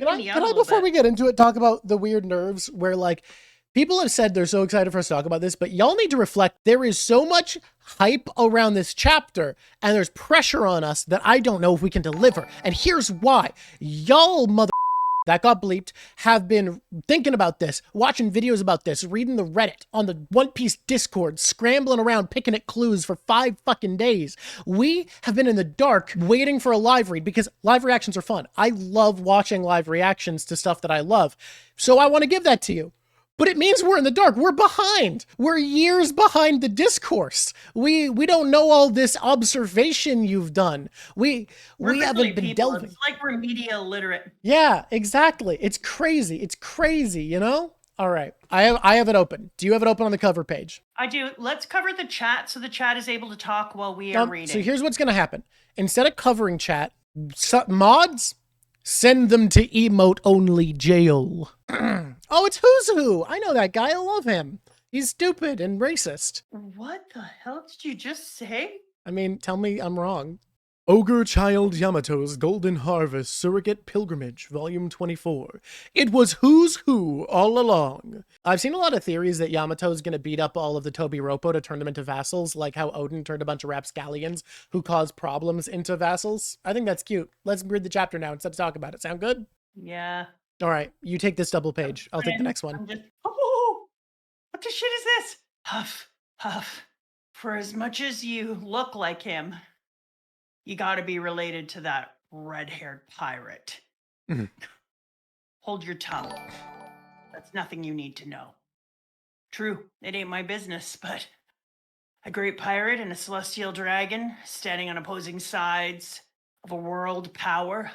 Can I, before we get into it, talk about the weird nerves where, like, people have said they're so excited for us to talk about this, but y'all need to reflect. There is so much hype around this chapter, and there's pressure on us that I don't know if we can deliver. And here's why. Y'all that got bleeped have been thinking about this, watching videos about this, reading the Reddit, on the One Piece Discord, scrambling around picking at clues for 5 fucking days. We have been in the dark waiting for a live read because live reactions are fun. I love watching live reactions to stuff that I love. So I want to give that to you. But it means we're in the dark. We're behind. We're years behind the discourse. We don't know all this observation you've done. We haven't been delving. It's like we're media illiterate. Yeah, exactly. It's crazy. It's crazy, you know? All right. I have it open. Do you have it open on the cover page? I do. Let's cover the chat so the chat is able to talk while we are reading. So here's what's going to happen. Instead of covering chat, mods, send them to emote only jail. Oh, it's Who's Who. I know that guy. I love him. He's stupid and racist. What the hell did you just say? I mean, tell me I'm wrong. Ogre Child Yamato's Golden Harvest Surrogate Pilgrimage, Volume 24. It was Who's Who all along. I've seen a lot of theories that Yamato's going to beat up all of the Tobi Roppo to turn them into vassals, like how Odin turned a bunch of rapscallions who caused problems into vassals. I think that's cute. Let's read the chapter now instead of talk about it. Sound good? Yeah. All right, you take this double page. I'll take the next one. Oh, what the shit is this? Huff, huff. For as much as you look like him, you gotta be related to that red-haired pirate. Mm-hmm. Hold your tongue. That's nothing you need to know. True, it ain't my business, but a great pirate and a celestial dragon standing on opposing sides of a world power.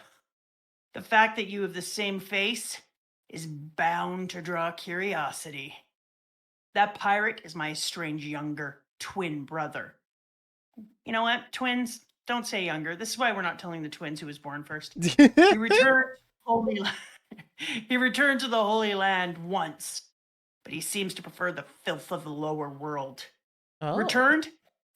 The fact that you have the same face is bound to draw curiosity. That pirate is my strange younger twin brother. You know what? Twins, don't say younger. This is why we're not telling the twins who was born first. He returned to the Holy Land once, but he seems to prefer the filth of the lower world. Oh. Returned?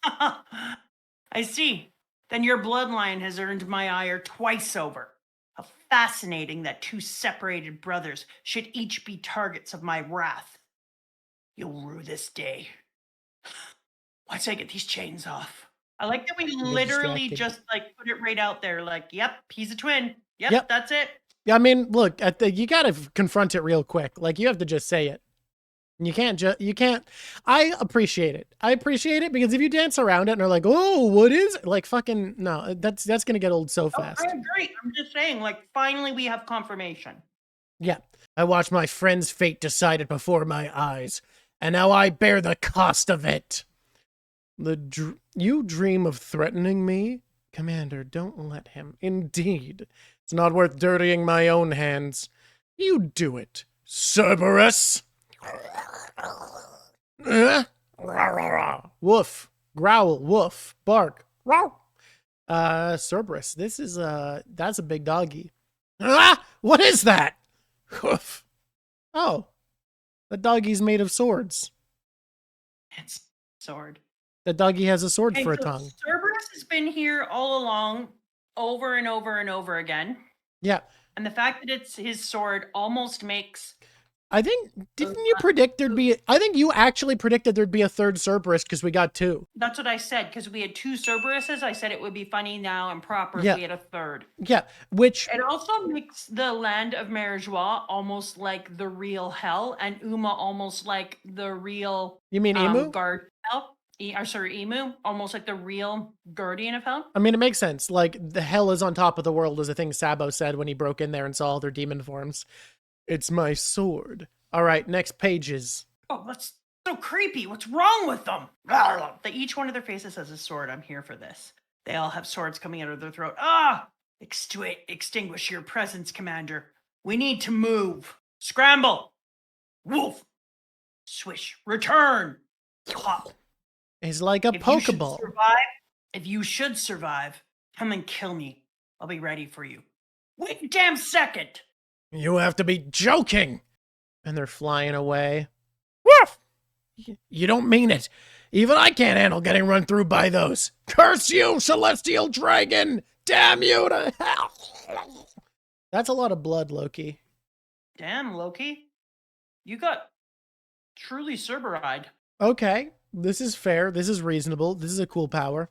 I see. Then your bloodline has earned my ire twice over. How fascinating that 2 separated brothers should each be targets of my wrath. You'll rue this day. Once I get these chains off. I like that we literally just like put it right out there. Like, yep, he's a twin. Yep. That's it. Yeah, I mean, look, you gotta confront it real quick. Like, you have to just say it. You can't I appreciate it. I appreciate it because if you dance around it and are like, oh, what is it? Like, fucking, no, that's going to get old so fast. I agree. I'm just saying, like, finally we have confirmation. Yeah. I watched my friend's fate decided before my eyes, and now I bear the cost of it. You dream of threatening me? Commander, don't let him. Indeed. It's not worth dirtying my own hands. You do it, Cerberus. Woof. Growl. Woof. Bark. Cerberus. This is that's a big doggy. What is that? Woof. Oh. The doggy's made of swords. It's sword. The doggy has a sword for a tongue. Cerberus has been here all along, over and over and over again. Yeah. And the fact that it's his sword almost makes... I think, didn't you predict there'd be, I think you actually predicted there'd be a third Cerberus because we got 2. That's what I said, because we had 2 Cerberuses. I said it would be funny now and proper if we had a third. Yeah, which... It also makes the land of Marijois almost like the real hell, and Uma almost like the real... You mean Emu? Guard hell. Emu, almost like the real guardian of hell. I mean, it makes sense. Like, the hell is on top of the world is a thing Sabo said when he broke in there and saw all their demon forms. It's my sword. All right, next pages. Oh, that's so creepy. What's wrong with them? Each one of their faces has a sword. I'm here for this. They all have swords coming out of their throat. Extinguish your presence, Commander. We need to move. Scramble. Wolf. Swish. Return. Pop. It's like a Pokeball. If you should survive, come and kill me. I'll be ready for you. Wait a damn second. You have to be joking. And they're flying away. Woof! You don't mean it. Even I can't handle getting run through by those. Curse you, celestial dragon! Damn you to hell! That's a lot of blood, Loki. Damn, Loki. You got truly Cerberide. Okay, this is fair. This is reasonable. This is a cool power.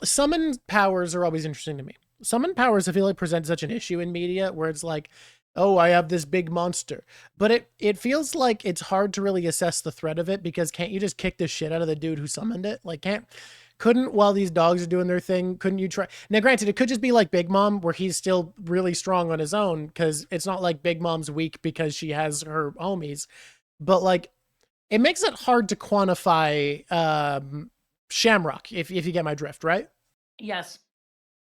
Summon powers are always interesting to me. Summon powers, I feel like, present such an issue in media where it's like, oh, I have this big monster. But it feels like it's hard to really assess the threat of it because can't you just kick the shit out of the dude who summoned it? Like, couldn't, while these dogs are doing their thing, couldn't you try? Now, granted, it could just be like Big Mom where he's still really strong on his own because it's not like Big Mom's weak because she has her homies. But, like, it makes it hard to quantify Shamrock, if you get my drift, right? Yes.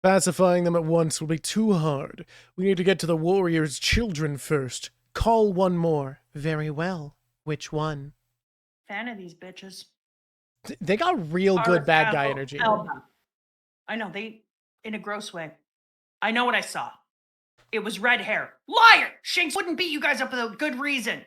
Pacifying them at once will be too hard. We need to get to the warrior's children first. Call one more. Very well. Which one? Fan of these bitches. They got real good bad guy energy. Elbaf. I know, in a gross way. I know what I saw. It was red hair. Liar! Shanks wouldn't beat you guys up without good reason.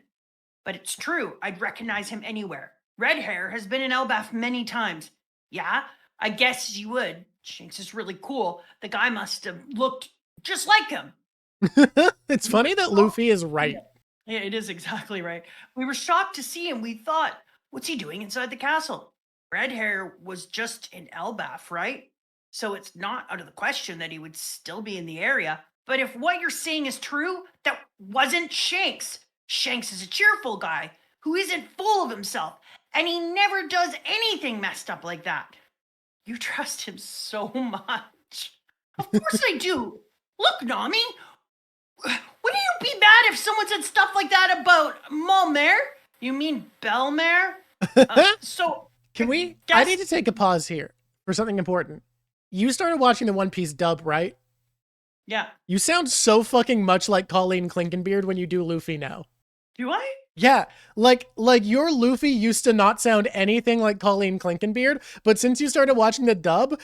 But it's true. I'd recognize him anywhere. Red hair has been in Elbaf many times. Yeah, I guess you would. Shanks is really cool. The guy must have looked just like him. It's funny that Luffy is right. Yeah, it is exactly right. We were shocked to see him. We thought, what's he doing inside the castle? Red hair was just in Elbaf, right? So it's not out of the question that he would still be in the area. But if what you're saying is true, that wasn't Shanks. Shanks is a cheerful guy who isn't full of himself, and he never does anything messed up like that. You trust him so much. Of course I do. Look, Nami, wouldn't you be bad if someone said stuff like that about Malmare? You mean Belmare? So, can we? I need to take a pause here for something important. You started watching the One Piece dub, right? Yeah. You sound so fucking much like Colleen Clinkenbeard when you do Luffy now. Do I? Yeah, like your Luffy used to not sound anything like Colleen Clinkenbeard, but since you started watching the dub,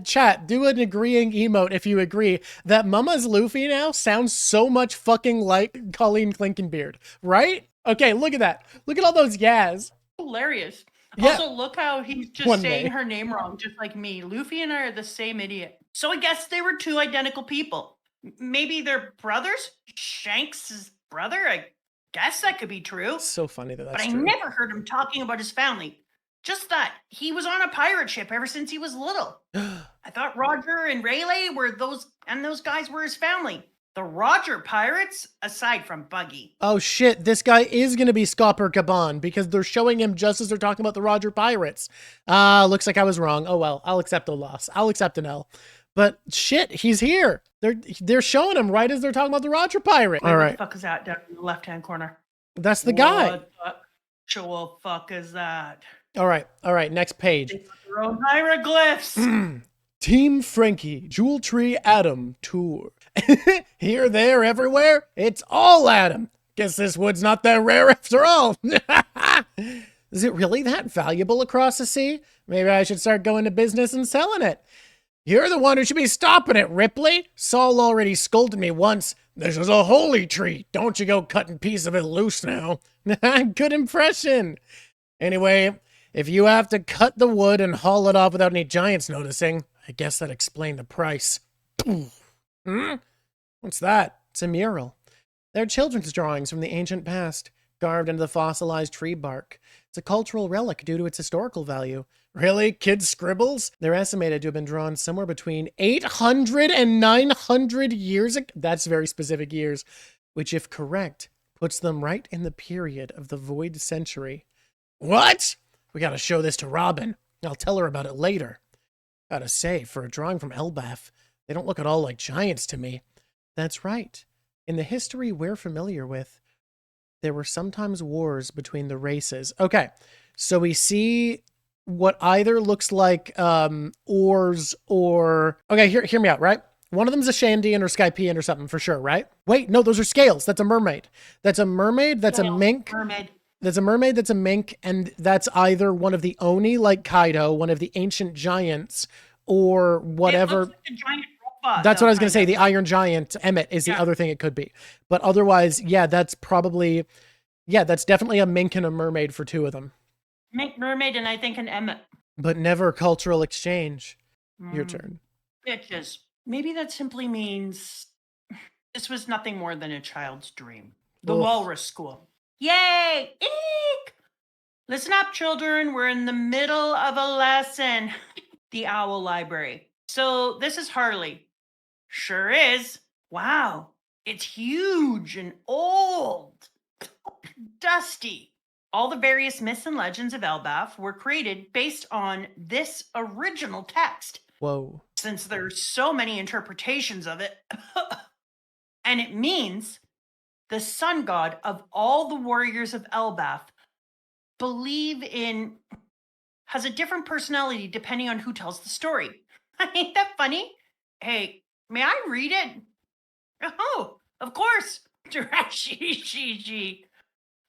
chat, do an agreeing emote if you agree that Mama's Luffy now sounds so much fucking like Colleen Clinkenbeard, right? Okay, look at that. Look at all those yas. Hilarious. Yeah. Also, look how he's just saying her name wrong, just like me. Luffy and I are the same idiot. So I guess they were two identical people. Maybe they're brothers? Shanks' brother? I guess that could be true. It's so funny that's but I true. never heard him talking about his family. Just that he was on a pirate ship ever since he was little. I thought Roger and Rayleigh were those guys were his family. The Roger pirates, aside from Buggy. Oh shit, this guy is gonna be Scopper Caban because they're showing him just as they're talking about the Roger pirates. Looks like I was wrong. Oh well, I'll accept a loss. I'll accept an L. But shit, he's here. They're showing him right as they're talking about the Roger pirate. All right. What the fuck is that down in the left-hand corner? That's the guy. What the actual fuck is that? All right. Next page. Their own hieroglyphs. Team Frankie, Jewel Tree Adam Tour. Here, there, everywhere. It's all Adam. Guess this wood's not that rare after all. Is it really that valuable across the sea? Maybe I should start going to business and selling it. You're the one who should be stopping it, Ripley. Saul already scolded me once. This is a holy tree. Don't you go cutting piece of it loose now. Good impression. Anyway, if you have to cut the wood and haul it off without any giants noticing, I guess that explained the price. What's that? It's a mural. They're children's drawings from the ancient past, carved into the fossilized tree bark. It's a cultural relic due to its historical value. Really? Kids' scribbles? They're estimated to have been drawn somewhere between 800 and 900 years ago. That's very specific years, which, if correct, puts them right in the period of the Void Century. What? We gotta show this to Robin. I'll tell her about it later. Gotta say, for a drawing from Elbaf, they don't look at all like giants to me. That's right. In the history we're familiar with, there were sometimes wars between the races. Okay, so we see what either looks like oars or... Okay, hear me out, right? One of them's a Shandian or Skypian or something for sure, right? Wait, no, those are scales. That's a mermaid. That's a mermaid. That's a mink. That's a mermaid. That's a mink. And that's either one of the Oni, like Kaido, one of the ancient giants, or whatever. It looks like a giant robot, that's what I was going to say. The Iron Giant, Emmet, is the other thing it could be. But otherwise, yeah, that's probably... Yeah, that's definitely a mink and a mermaid for two of them. Mink, mermaid, and I think an Emmet. But never cultural exchange. Your turn. Bitches. Maybe that simply means This was nothing more than a child's dream. The Ugh. Walrus School. Yay! Eek! Listen up, children. We're in the middle of a lesson. The Owl Library. So this is Harley. Sure is. Wow. It's huge and old. Dusty. All the various myths and legends of Elbaf were created based on this original text. Whoa. Since there's so many interpretations of it. And it means the sun god of all the warriors of Elbaf has a different personality depending on who tells the story. Ain't that funny? Hey, may I read it? Oh, of course.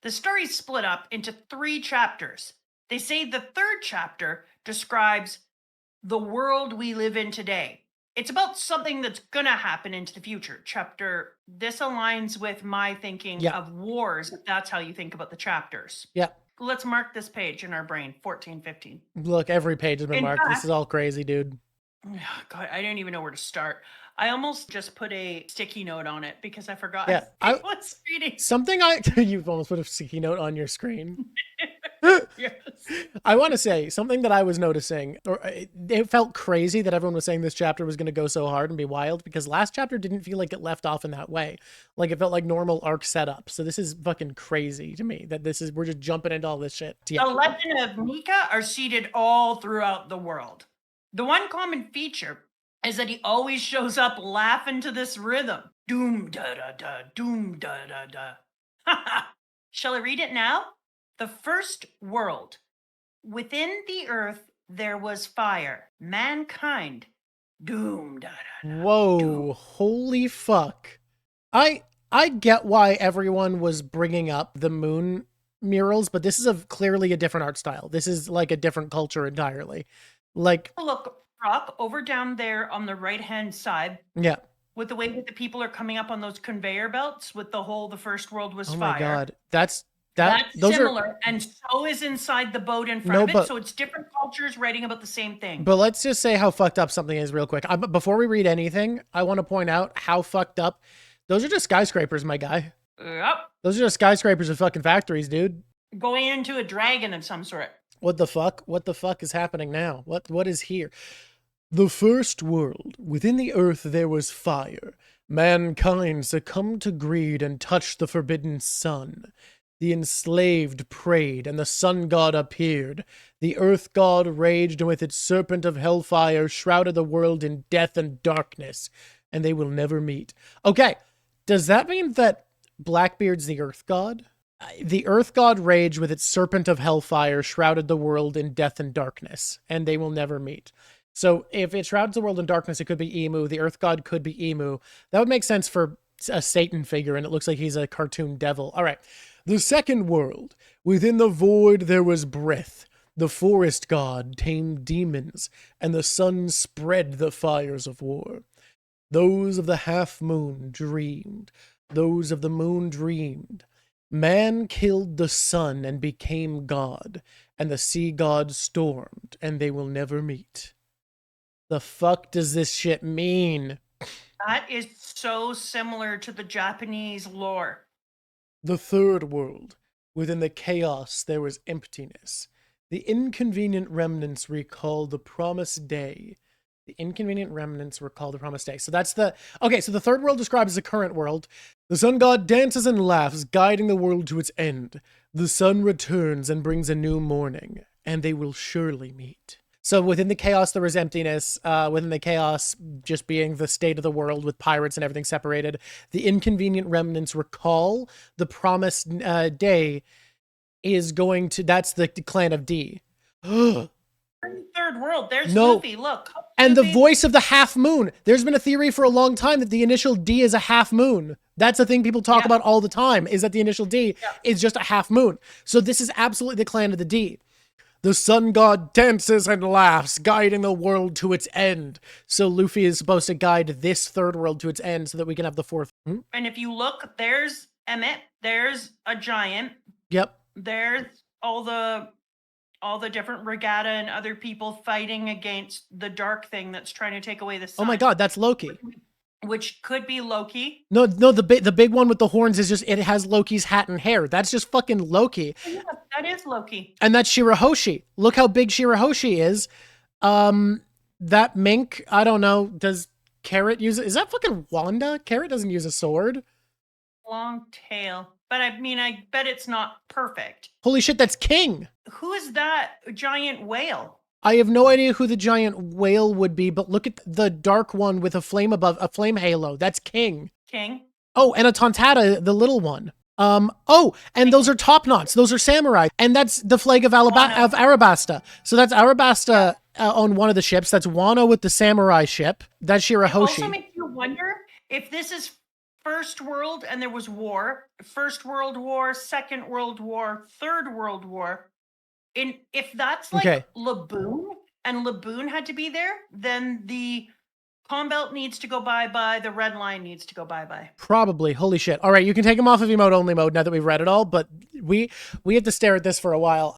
The story's split up into 3 chapters. They say the 3rd chapter describes the world we live in today. It's about something that's gonna happen into the future. This aligns with my thinking of wars, if that's how you think about the chapters. Yeah. Let's mark this page in our brain, 14, 15. Look, every page has been marked. This is all crazy, dude. God, I didn't even know where to start. I almost just put a sticky note on it because I forgot. Yeah, I was reading. You've almost put a sticky note on your screen. Yes. I want to say something that I was noticing, or it felt crazy that everyone was saying this chapter was going to go so hard and be wild, because last chapter didn't feel like it left off in that way. Like it felt like normal arc setup. So this is fucking crazy to me that we're just jumping into all this shit. Yeah. The legend of Nika are seeded all throughout the world. The one common feature is that he always shows up laughing to this rhythm. Doom da da da, doom da da da. Shall I read it now? The first world. Within the earth there was fire. Mankind. Doom da da da. Whoa, doom. holy fuck. I get why everyone was bringing up the moon murals, but this is clearly a different art style. This is like a different culture entirely. Like, look, Rock, over down there on the right-hand side. Yeah. With the way that the people are coming up on those conveyor belts with the first world was fire. Oh my God. That's similar, and so is inside the boat in front of it. So it's different cultures writing about the same thing. But let's just say how fucked up something is real quick. Before we read anything, I want to point out how fucked up. Those are just skyscrapers, my guy. Yep. Those are just skyscrapers of fucking factories, dude. Going into a dragon of some sort. What the fuck? What the fuck is happening now? What is here? The first world. Within the earth there was fire. Mankind succumbed to greed and touched the forbidden sun. The enslaved prayed, and the sun god appeared. The earth god raged, and with its serpent of hellfire shrouded the world in death and darkness, and they will never meet. Okay, does that mean that Blackbeard's the earth god? The earth god raged with its serpent of hellfire shrouded the world in death and darkness, and they will never meet. So if it shrouds the world in darkness, it could be Emu. The earth god could be Emu. That would make sense for a Satan figure, and it looks like he's a cartoon devil. All right. The second world. Within the void there was breath. The forest god tamed demons, and the sun spread the fires of war. Those of the half-moon dreamed. Those of the moon dreamed. Man killed the sun and became god, and the sea god stormed, and they will never meet. The fuck does this shit mean? That is so similar to the Japanese lore. The third world. Within the chaos there was emptiness. The inconvenient remnants recall the promised day. The inconvenient remnants recall the promised day. So that's okay, so the third world describes the current world. The sun god dances and laughs, guiding the world to its end. The sun returns and brings a new morning, and they will surely meet. So within the chaos, there was emptiness. Within the chaos, just being the state of the world with pirates and everything separated. The inconvenient remnants recall the promised day is going to... That's the clan of D. Third world. There's Luffy. Look. And the voice of the half moon. There's been a theory for a long time that the initial D is a half moon. That's a thing people talk about all the time, is that the initial D is just a half moon. So this is absolutely the clan of the D. The sun god dances and laughs, guiding the world to its end. So Luffy is supposed to guide this third world to its end so that we can have the fourth. And if you look, there's Emmett. There's a giant. Yep. There's all the different regatta and other people fighting against the dark thing that's trying to take away the sun. Oh my God, that's Loki. which could be Loki. No, the big one with the horns is just, it has Loki's hat and hair. That's just fucking Loki. Oh, yeah, that is Loki. And that's Shirahoshi. Look how big Shirahoshi is. That mink, I don't know. Does Carrot use it? Is that fucking Wanda? Carrot doesn't use a sword. Long tail. But I mean, I bet it's not perfect. Holy shit, that's King. Who is that giant whale? I have no idea who the giant whale would be, but look at the dark one with a flame above, a flame halo. That's King. King. Oh, and a Tontata, the little one. Oh, and those are top knots. Those are samurai. And that's the flag of Arabasta. So that's Arabasta on one of the ships. That's Wano with the samurai ship. That's Shirahoshi. It also makes you wonder if this is First World and there was war, First World War, Second World War, Third World War. If that's like Laboon and Laboon had to be there, then the Calm Belt needs to go bye-bye, the Red Line needs to go bye-bye. Probably. Holy shit. All right, you can take them off of emote only mode now that we've read it all, but we had to stare at this for a while.